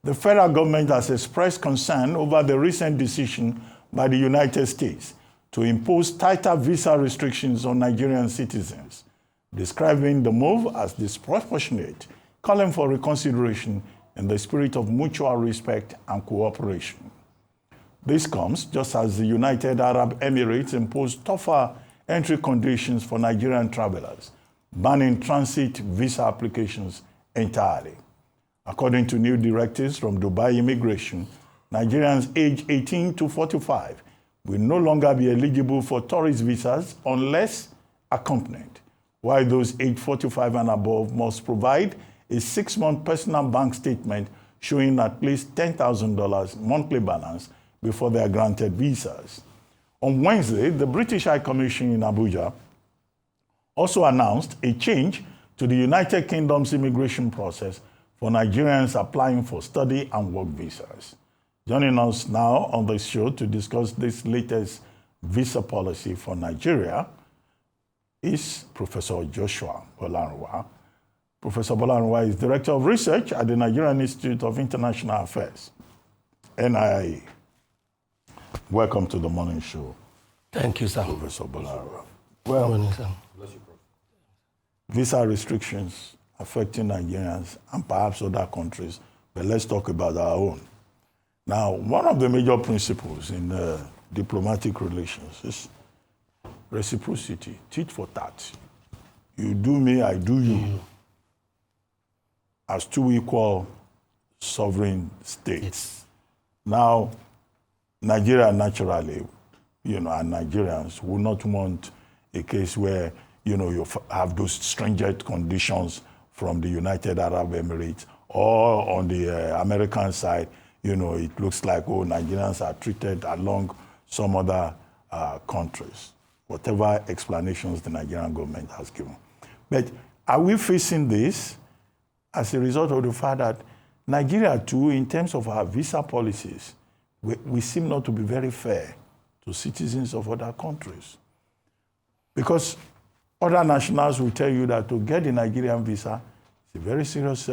The federal government has expressed concern over the recent decision by the United States to impose tighter visa restrictions on Nigerian citizens, describing the move as disproportionate, calling for reconsideration in the spirit of mutual respect and cooperation. This comes just as the United Arab Emirates imposed tougher entry conditions for Nigerian travelers, banning transit visa applications entirely. According to new directives from Dubai Immigration, Nigerians aged 18 to 45 will no longer be eligible for tourist visas unless accompanied, while those aged 45 and above must provide a 6-month personal bank statement showing at least $10,000 monthly balance before they are granted visas. On Wednesday, the British High Commission in Abuja also announced a change to the United Kingdom's immigration process for Nigerians applying for study and work visas. Joining us now on the show to discuss this latest visa policy for Nigeria is Professor Joshua Bolarinwa. Professor Bolarinwa is Director of Research at the Nigerian Institute of International Affairs, NIA. Welcome to the morning show. Thank you, sir. Professor Bolarinwa. Well, morning, sir. Visa restrictions affecting Nigerians and perhaps other countries, but let's talk about our own. Now, one of the major principles in diplomatic relations is reciprocity, tit for tat. You do me, I do you, as two equal sovereign states. Now, Nigeria naturally, and Nigerians will not want a case where, you have those stringent conditions from the United Arab Emirates, or on the American side, it looks like, Nigerians are treated along some other countries, whatever explanations the Nigerian government has given. But are we facing this as a result of the fact that Nigeria, too, in terms of our visa policies, we seem not to be very fair to citizens of other countries? Because other nationals will tell you that to get the Nigerian visa is a very serious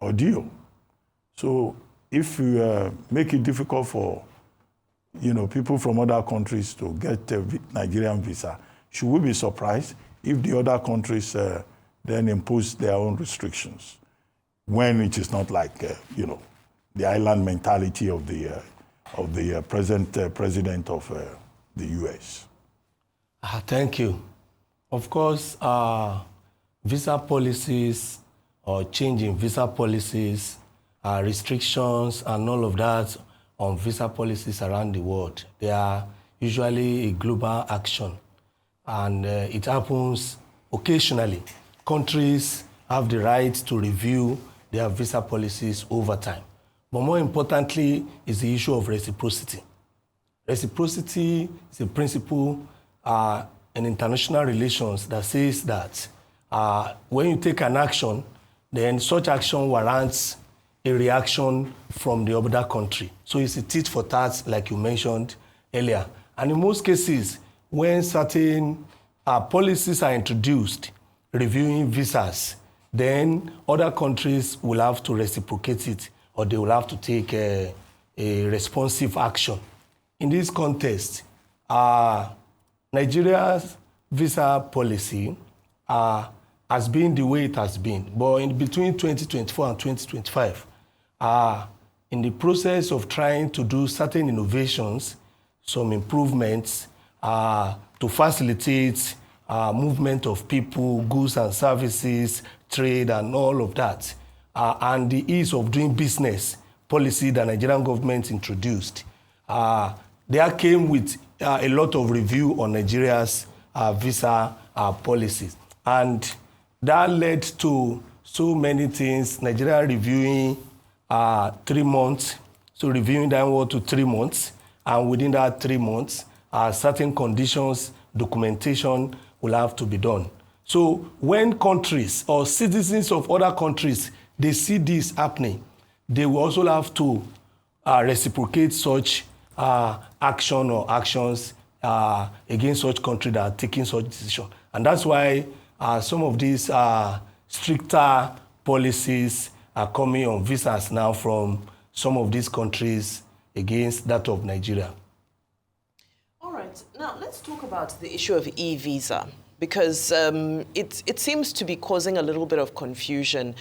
ordeal. So if you make it difficult for people from other countries to get a Nigerian visa, should we be surprised if the other countries then impose their own restrictions, when it is not like the island mentality of the present president of the U.S.? Thank you. Of course, visa policies or changing visa policies, restrictions and all of that on visa policies around the world, they are usually a global action. And it happens occasionally. Countries have the right to review their visa policies over time. But more importantly is the issue of reciprocity. Reciprocity is a principle in international relations that says that when you take an action, then such action warrants a reaction from the other country. So it's a tit for tat, like you mentioned earlier. And in most cases, when certain policies are introduced, reviewing visas, then other countries will have to reciprocate it, or they will have to take a responsive action. In this context, Nigeria's visa policy has been the way it has been. But in between 2024 and 2025, in the process of trying to do certain innovations, some improvements to facilitate movement of people, goods and services, trade and all of that, and the ease of doing business policy that Nigerian government introduced, there came with a lot of review on Nigeria's visa policies. And that led to so many things. Nigeria reviewing 3 months, so reviewing downward to 3 months, and within that 3 months, certain conditions, documentation will have to be done. So when countries or citizens of other countries, they see this happening, they will also have to reciprocate such action or actions against such country that are taking such decision. And that's why some of these stricter policies are coming on visas now from some of these countries against that of Nigeria. All right. Now, let's talk about the issue of e-visa, because it seems to be causing a little bit of confusion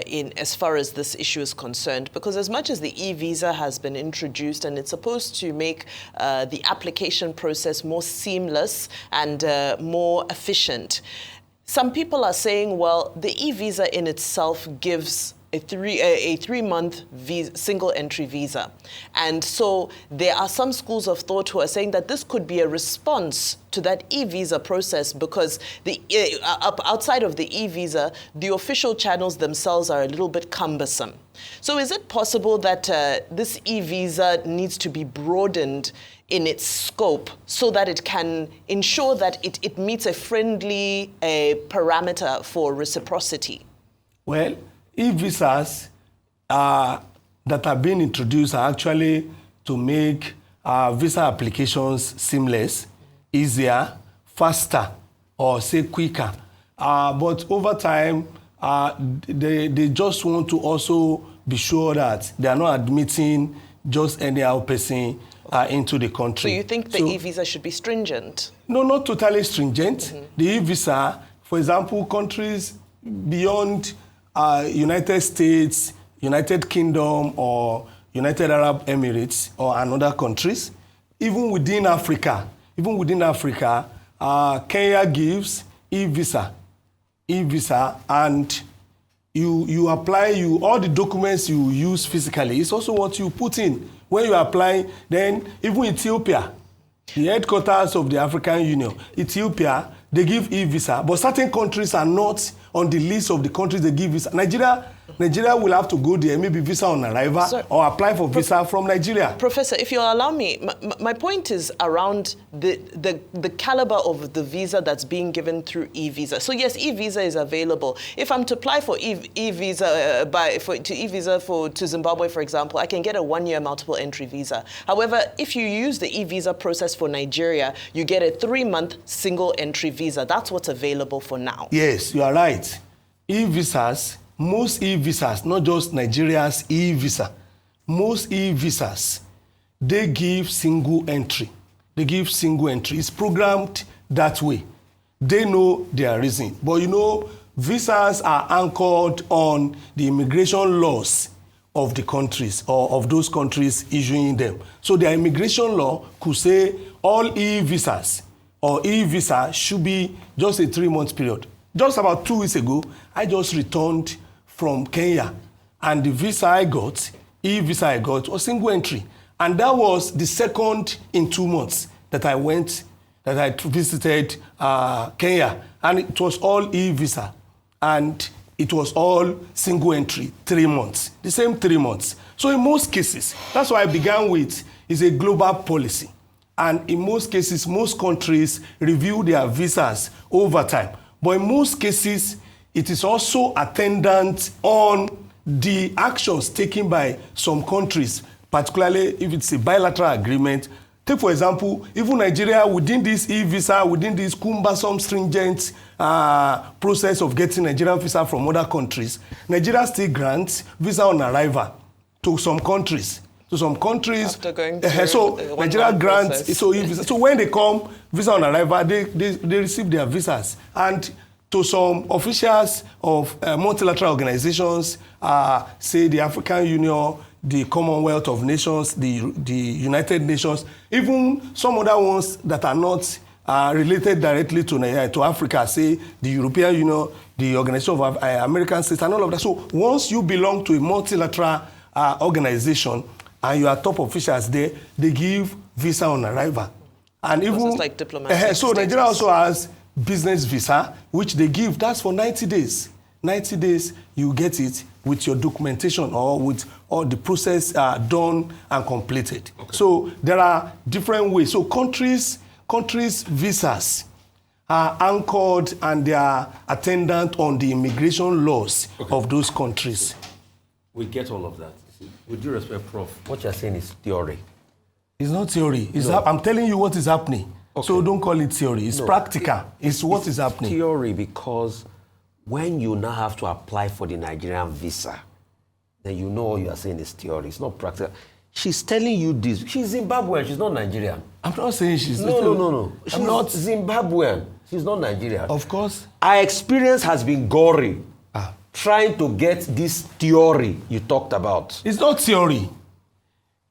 in as far as this issue is concerned, because as much as the e-visa has been introduced and it's supposed to make the application process more seamless and more efficient, some people are saying, well, the e-visa in itself gives a three-month single entry visa. And so there are some schools of thought who are saying that this could be a response to that e-visa process, because the outside of the e-visa, the official channels themselves are a little bit cumbersome. So is it possible that this e-visa needs to be broadened in its scope so that it can ensure that it meets a friendly parameter for reciprocity? Well, e-visas that are being introduced are actually to make visa applications seamless, easier, faster, or say quicker. But over time, they just want to also be sure that they are not admitting just anyhow person into the country. So you think the e-visa should be stringent? No, not totally stringent. Mm-hmm. The e-visa, for example, countries beyond United States, United Kingdom, or United Arab Emirates, or another countries, even within Africa, Kenya gives e-visa, and you apply, all the documents you use physically, it's also what you put in when you apply. Then even Ethiopia, the headquarters of the African Union, Ethiopia, they give e-visa, but certain countries are not on the list of the countries they give visa. Nigeria will have to go there, maybe visa on arrival, or apply for visa from Nigeria. Professor, if you'll allow me, my point is around the caliber of the visa that's being given through e-visa. So yes, e-visa is available. If I'm to apply for e-visa to Zimbabwe, for example, I can get a 1-year multiple entry visa. However, if you use the e-visa process for Nigeria, you get a 3-month single entry visa. That's what's available for now. Yes, you are right. E-visas, most e-visas, not just Nigeria's e-visa, most e-visas, they give single entry. It's programmed that way. They know their reason. But you know, visas are anchored on the immigration laws of the countries, or of those countries issuing them. So their immigration law could say all e-visas or e-visa should be just a 3-month period. Just about 2 weeks ago, I just returned from Kenya, and the visa I got, e-visa I got, was single entry. And that was the second in 2 months that I visited Kenya. And it was all e-visa. And it was all single entry, 3 months, the same 3 months. So in most cases, that's why I began with, is a global policy. And in most cases, most countries review their visas over time. But in most cases, it is also attendant on the actions taken by some countries, particularly if it's a bilateral agreement. Take, for example, even Nigeria, within this e-visa, within this cumbersome, stringent process of getting Nigerian visa from other countries, Nigeria still grants visa on arrival to some countries. After going through so Nigeria grants, so e-visa. So when they come, visa on arrival, they receive their visas. And to some officials of multilateral organizations, say the African Union, the Commonwealth of Nations, the United Nations, even some other ones that are not related directly to Africa, say the European Union, the Organization of American States, and all of that. So once you belong to a multilateral organization and you are top officials there, they give visa on arrival. And even it's like diplomatic so Nigeria also has business visa, which they give. That's for 90 days. 90 days, you get it with your documentation or with all the process done and completed. Okay. So there are different ways. So countries' visas are anchored and they are attendant on the immigration laws of those countries. We get all of that. With due respect, Prof, what you're saying is theory. It's not theory. I'm telling you what is happening. Okay. So don't call it theory. It's practical. It's what is happening. Theory, because when you now have to apply for the Nigerian visa, then you know all you are saying is theory. It's not practical. She's telling you this. She's Zimbabwean. She's not Nigerian. I'm not saying she's... No. She's not Zimbabwean. She's not Nigerian. Of course. Our experience has been gory. Trying to get this theory you talked about. It's not theory.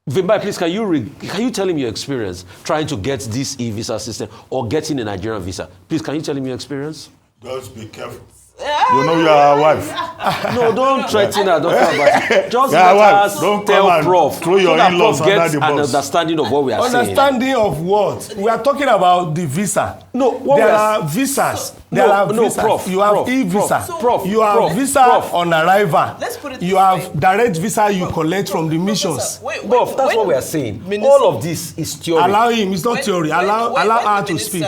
Vimbai, please, can you tell him your experience trying to get this e-visa system or getting a Nigerian visa? Please, can you tell him your experience? Just be careful. You know you are a wife. No, don't threaten her. Don't talk about it. Just Yeah, let wife, us don't tell come and Prof. throw your so that in-laws Prof under gets the an bus. understanding of what we are saying. Understanding of what? We are talking about the visa. No, what there we are visas. There are visas. Prof, you have Prof, e-visa. Prof, you have Prof, visa Prof. on arrival. Let's put it you this have way. direct visa you collect from the missions. Prof, that's what we are saying. Minister, all of this is theory. Allow him. It's not theory. Allow her to speak.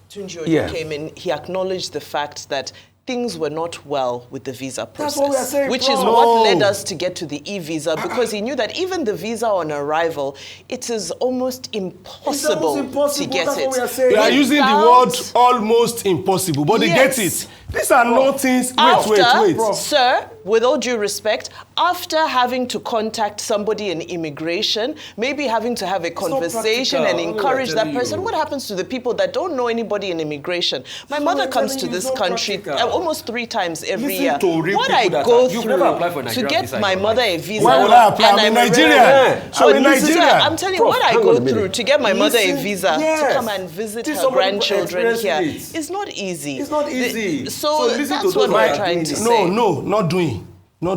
Tunji Ojo came in, he acknowledged the fact that things were not well with the visa process, That's what we are saying, which Prof. is what led us to get to the e-visa, because he knew that even the visa on arrival, it is almost impossible, to get That's it. what we are saying. They are using the word almost impossible, but they Yes. get it. These are not things. After, Wait. Sir, with all due respect, after having to contact somebody in immigration, maybe having to have a conversation and practical. encourage that You. person, what happens to the people that don't know anybody in immigration? My mother I'm comes telling to you, this it's not country practical. almost 3 times every Listen year. to real What people I that go are- you've never applied for a through to Nigerian get visa my in your mother life. a visa. Why would I apply? and I'm a I'm Nigerian. Yeah. I'm a But listen, Nigerian. I'm telling you, Prof, what I hang on go a minute. through to get my mother a Listen, visa yes. to come and visit This her someone grandchildren here experiencing it. is not easy. It's not easy. So So listen to that's those what who we're are trying doing to it. say. No, not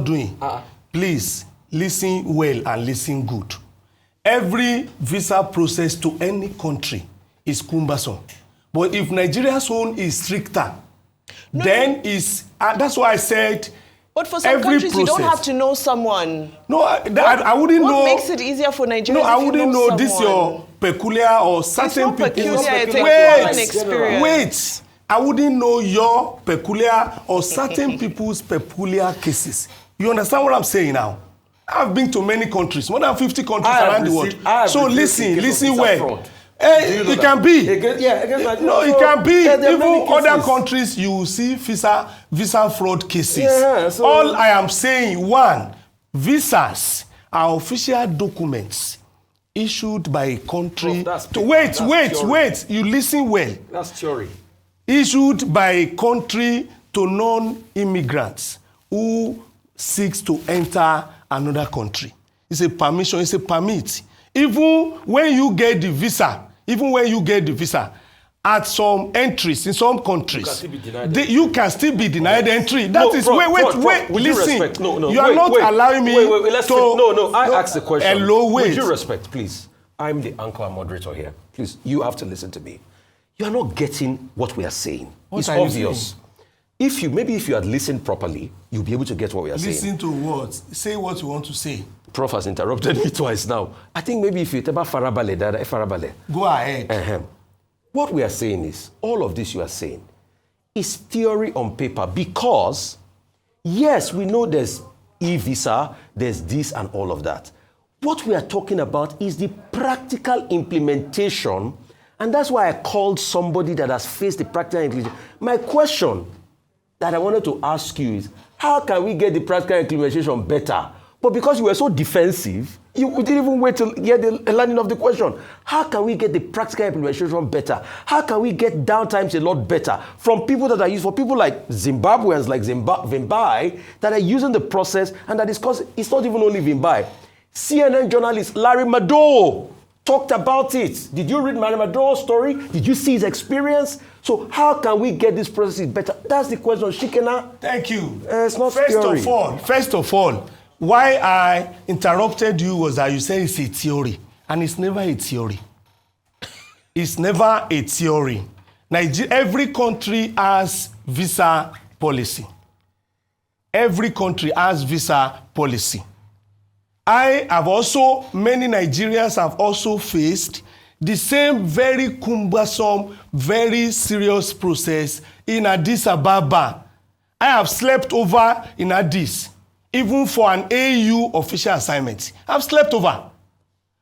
doing. Please, listen well and listen good. Every visa process to any country is cumbersome. But if Nigeria's own is stricter, then that's why I said But for some every countries, you don't process- have to know someone. No, I wouldn't know. What makes it easier for Nigerians? No, I if you wouldn't know this someone? your peculiar or certain not people. peculiar, it's a Wait, common experience. Wait. I wouldn't know your peculiar or certain people's peculiar cases. You understand what I'm saying now? I've been to many countries, more than 50 countries around the world. So listen well. It can be. No, it can be. Even other countries, you will see visa fraud cases. Yeah, so all I am saying, one, visas are official documents issued by a country. Wait. You listen well. That's theory. Issued by a country to non-immigrants who seeks to enter another country. It's a permission, it's a permit. Even when you get the visa, at some entries in some countries, you can still be denied entry. That is, wait, listen. You are not allowing me to... I asked the question. Hello, wait. With due respect, please. I'm the anchor and moderator here. Please, you have to listen to me. You are not getting what we are saying. It's obvious. If you had listened properly, you'll be able to get what we are saying. Listen to what? Say what you want to say. Prof has interrupted me twice now. I think maybe if you tell farabale. Go ahead. What we are saying is, all of this you are saying is theory on paper, because, yes, we know there's e-visa, there's this and all of that. What we are talking about is the practical implementation, and that's why I called somebody that has faced the practical implementation. My question that I wanted to ask you is, how can we get the practical implementation better? But because you were so defensive, you didn't even wait to hear the landing of the question. How can we get the practical implementation better? How can we get downtimes a lot better from people that are used, for people like Zimbabweans, like Vimbai, that are using the process, and that it's not even only Vimbai. CNN journalist Larry Madowo talked about it. Did you read Larry Madowo's story? Did you see his experience? So how can we get this process better? That's the question, Shikena. Thank you. It's not theory. First of all, why I interrupted you was that you said it's a theory. And it's never a theory. It's never a theory. Every country has visa policy. Every country has visa policy. Many Nigerians have also faced the same very cumbersome, very serious process in Addis Ababa. I have slept over in Addis, even for an AU official assignment. I've slept over.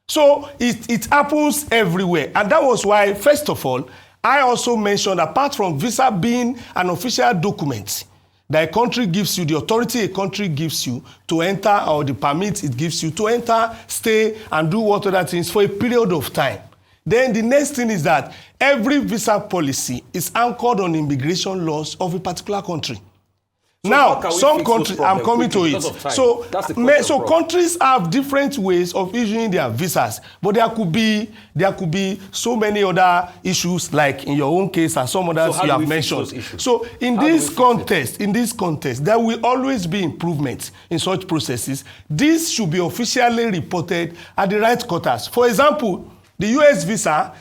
So it happens everywhere. And that was why, first of all, I also mentioned, apart from visa being an official document, that a country gives you, the authority a country gives you to enter, or the permit it gives you to enter, stay, and do what other things for a period of time. Then the next thing is that every visa policy is anchored on immigration laws of a particular country. So now, some countries, I'm coming to it. So countries have different ways of issuing their visas, but there could be so many other issues, like in your own case and some others you have mentioned. So in this context, there will always be improvements in such processes. This should be officially reported at the right quarters. For example, the US visa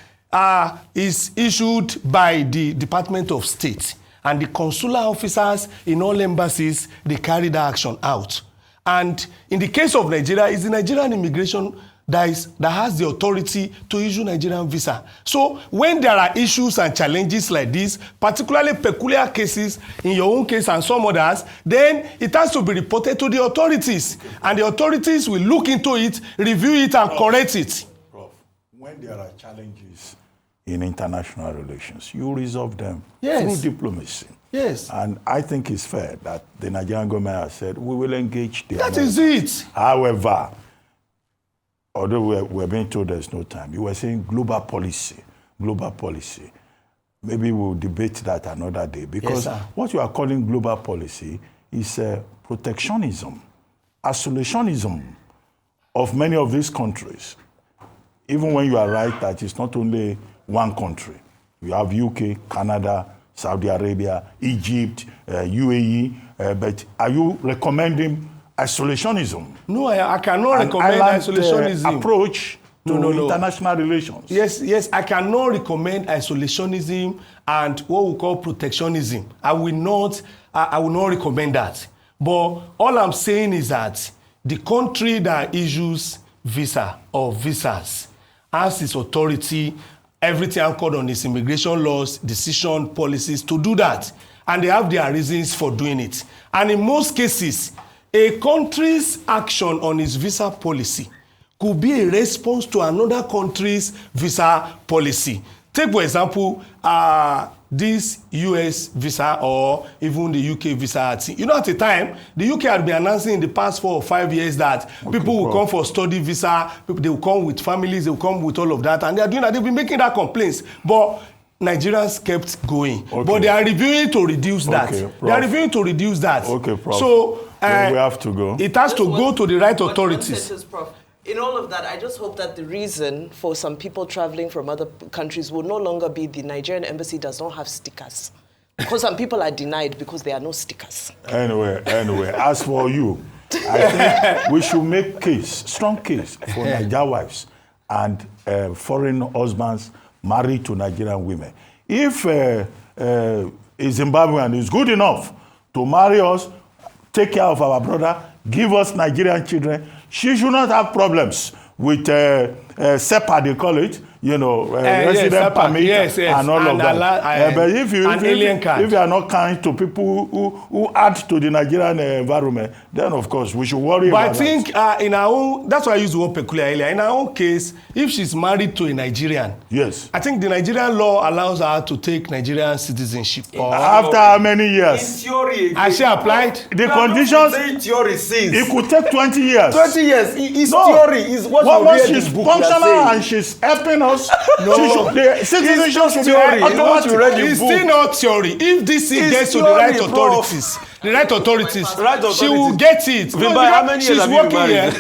is issued by the Department of State. And the consular officers in all embassies, they carry that action out. And in the case of Nigeria, it's the Nigerian immigration that has the authority to issue Nigerian visa. So when there are issues and challenges like this, particularly peculiar cases in your own case and some others, then it has to be reported to the authorities. And the authorities will look into it, review it, and correct it. Prof, when there are challenges in international relations, you resolve them through diplomacy. Yes. And I think it's fair that the Nigerian government has said, we will engage the That is it. However, although we're being told there's no time, you were saying global policy. Maybe we'll debate that another day, because what you are calling global policy is protectionism, isolationism of many of these countries. Even when you are right that it's not only one country. You have UK, Canada, Saudi Arabia, Egypt, UAE. But are you recommending isolationism? No, I cannot recommend isolationism. Approach to international relations. Yes, I cannot recommend isolationism and what we call protectionism. I will not recommend that. But all I'm saying is that the country that issues visa or visas has its authority, everything anchored on its immigration laws, decision, policies to do that. And they have their reasons for doing it. And in most cases, a country's action on its visa policy could be a response to another country's visa policy. Take, for example, this US visa or even the UK visa. You know, at the time, the UK had been announcing in the past 4 or 5 years that people will come for study visa, they will come with families, they will come with all of that, and they are doing that. They've been making that complaints. But Nigerians kept going. But they are reviewing to reduce that. They are reviewing to reduce that. Okay, Prof. So we have to go. It has to go to the right authorities. Prof. In all of that, I just hope that the reason for some people traveling from other countries will no longer be the Nigerian embassy does not have stickers. Because some people are denied because there are no stickers. Anyway, as for you, I think we should make strong case for Nigerian wives and foreign husbands married to Nigerian women. If a Zimbabwean is good enough to marry us, take care of our brother, give us Nigerian children, she should not have problems with SEPA, they call it, resident permit and all of that. But if you are not kind to people who add to the Nigerian environment, then of course we should worry about that. But I think in our own, that's why I used the word peculiar earlier. In our own case, if she's married to a Nigerian, yes, I think the Nigerian law allows her to take Nigerian citizenship. After how many years? In theory, has she applied? The conditions, it could take 20 years. 20 years. It's theory. It's what she's functional and she's helping us. Citizenship should be automatic. It's still not theory. If this thing gets to the right authorities, she will get it. How many years have you been married?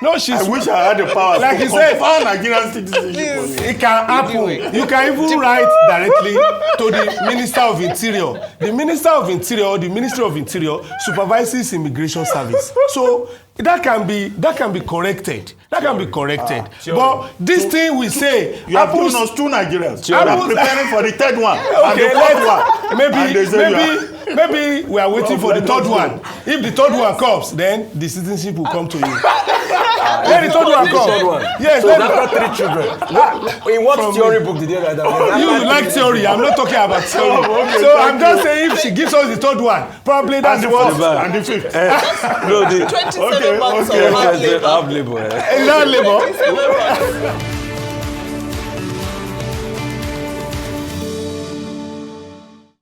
No, she's. I wish I had the power. Like you said, Nigerian citizenship. It can happen. You can even write directly to the Minister of Interior. The Minister of Interior, the Ministry of Interior supervises immigration service. So that can be corrected. That can be corrected. But this thing we say, you have given us 2 Nigerians. You are preparing for the 3rd one and the 4th one. Maybe we are waiting for the 3rd one. If the 3rd one comes, then the citizenship will come to you. Let the 3rd one come. Yes. So after 3 children. In what theory book did you write that? You like theory. I'm not talking about theory. So I'm just saying if she gives us the 3rd one, probably that's the 4th and the 5th. 27 months of hard labor. Is that labor?